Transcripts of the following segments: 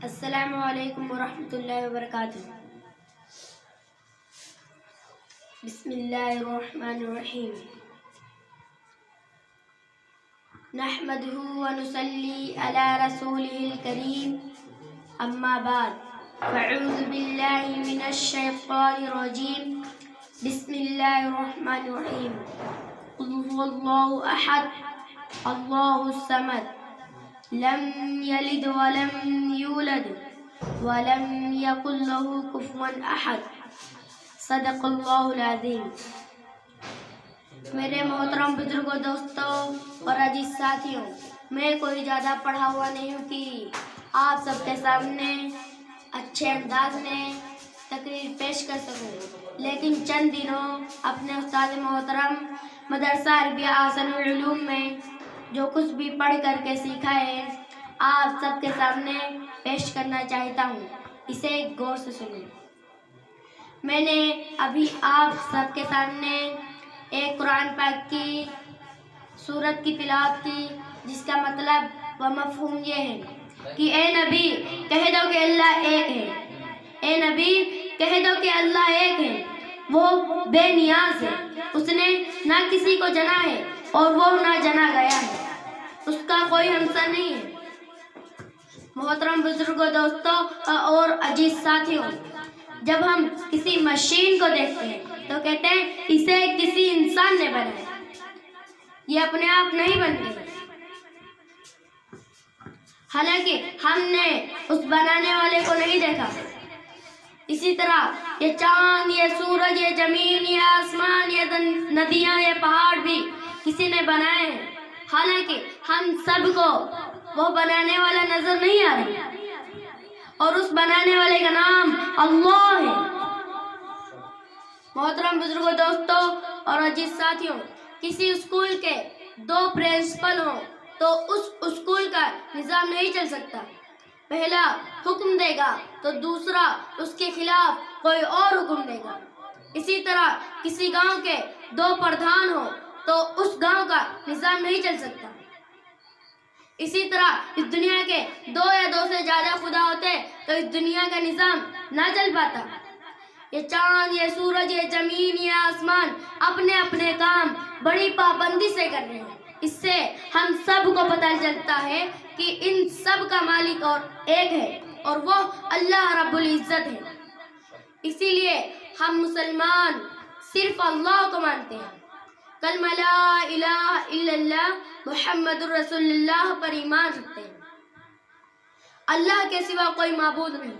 السلام علیکم ورحمۃ اللہ وبرکاتہ۔ بسم اللہ الرحمن الرحیم۔ نحمده ونصلی علی رسولہ الکریم، اما بعد فاعوذ باللہ من الشیطان الرجیم، بسم اللہ الرحمن الرحیم۔ قل هو اللہ احد اللہ الصمد لم یلد ولم یولد ولم یکن له کفوا احد، صدق اللہ العظیم۔ میرے محترم بزرگوں، دوستوں اور عزیز ساتھیوں، میں کوئی زیادہ پڑھا ہوا نہیں ہوں کہ آپ سب کے سامنے اچھے انداز میں تقریر پیش کر سکوں، لیکن چند دنوں اپنے استاد محترم مدرسہ عربیہ احسن العلوم میں جو کچھ بھی پڑھ کر کے سیکھا ہے آپ سب کے سامنے پیش کرنا چاہتا ہوں، اسے غور سے سنیں۔ میں نے ابھی آپ سب کے سامنے ایک قرآن پاک کی سورت کی تلاوت کی، جس کا مطلب و مفہوم یہ ہے کہ اے نبی کہہ دو کہ اللہ ایک ہے، اے نبی کہہ دو کہ اللہ ایک ہے، وہ بے نیاز ہے، اس نے نہ کسی کو جنا ہے اور وہ نہ جنا گیا ہے، اس کا کوئی ہمسر نہیں ہے۔ محترم بزرگوں، دوستوں اور عزیز ساتھیوں، جب ہم کسی مشین کو دیکھتے ہیں تو کہتے ہیں اسے کسی انسان نے بنایا، یہ اپنے آپ نہیں بنتی، حالانکہ ہم نے اس بنانے والے کو نہیں دیکھا۔ اسی طرح یہ چاند، یہ سورج، یہ زمین، یہ آسمان، یہ ندیاں، یہ پہاڑ بھی کسی نے بنائے ہیں، حالانکہ ہم سب کو وہ بنانے والا نظر نہیں آ رہا، اور اس بنانے والے کا نام اللہ ہے۔ محترم بزرگوں، دوستوں اور عزیز ساتھیوں، کسی اسکول کے 2 پرنسپل ہوں تو اس اسکول کا نظام نہیں چل سکتا، پہلا حکم دے گا تو دوسرا اس کے خلاف کوئی اور حکم دے گا۔ اسی طرح کسی گاؤں کے 2 پردھان ہوں تو اس گاؤں کا نظام نہیں چل سکتا۔ اسی طرح اس دنیا کے 2 یا 2 سے زیادہ خدا ہوتے تو اس دنیا کا نظام نہ چل پاتا۔ یہ چاند، یہ سورج، یہ زمین، یہ آسمان اپنے اپنے کام بڑی پابندی سے کر رہے ہیں، اس سے ہم سب کو پتہ چلتا ہے کہ ان سب کا مالک اور ایک ہے، اور وہ اللہ رب العزت ہے۔ اسی لیے ہم مسلمان صرف اللہ کو مانتے ہیں، کلمہ لا الہ الا اللہ محمد الرسول اللہ پر ایمان رکھتے ہیں۔ اللہ کے سوا کوئی معبود نہیں،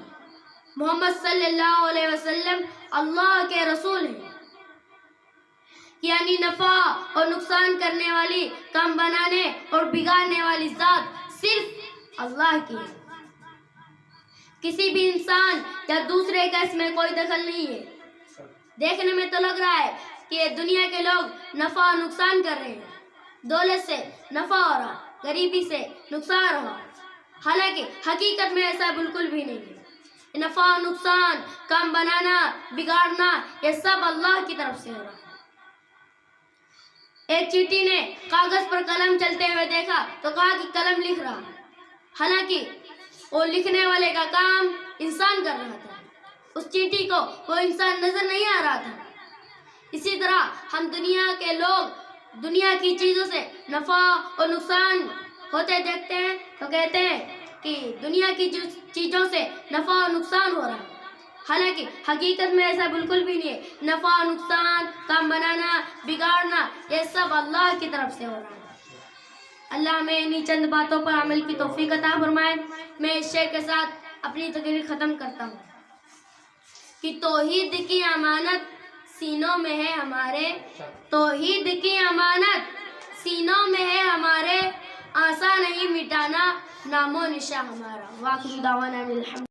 محمد صلی اللہ علیہ وسلم اللہ کے رسول ہیں، یعنی نفع اور نقصان کرنے والی، کام بنانے اور بگاڑنے والی ذات صرف اللہ کی ہے۔ کسی بھی انسان یا دوسرے کا اس میں کوئی دخل نہیں ہے۔ دیکھنے میں تو لگ رہا ہے کہ دنیا کے لوگ نفع اور نقصان کر رہے ہیں، دولت سے نفع ہو رہا، غریبی سے نقصان ہو رہا، حالانکہ حقیقت میں ایسا بالکل بھی نہیں ہے۔ نفع اور نقصان، کام بنانا، بگاڑنا، یہ سب اللہ کی طرف سے ہو رہا ہے۔ ایک چیٹی نے کاغذ پر قلم چلتے ہوئے دیکھا تو کہا کہ قلم لکھ رہا، حالانکہ وہ لکھنے والے کا کام انسان کر رہا تھا، اس چیٹی کو وہ انسان نظر نہیں آ رہا تھا۔ اسی طرح ہم دنیا کے لوگ دنیا کی چیزوں سے نفع اور نقصان ہوتے دیکھتے ہیں تو کہتے ہیں کہ دنیا کی چیزوں سے نفع اور نقصان ہو رہا ہے، حالانکہ حقیقت میں ایسا بالکل بھی نہیں ہے۔ نفع اور نقصان، کام بنانا، بگاڑنا، یہ سب اللہ کی طرف سے ہو رہا ہے۔ اللہ ہمیں انہی چند باتوں پر عمل کی توفیق عطا فرمائے۔ میں اس شعر کے ساتھ اپنی تقریر ختم کرتا ہوں کہ توحید کی امانت سینوں میں ہے ہمارے، توحید کی امانت سینوں میں ہے ہمارے، آسان نہیں مٹانا نام و نشاں ہمارا۔ واخر دعوانا الحمد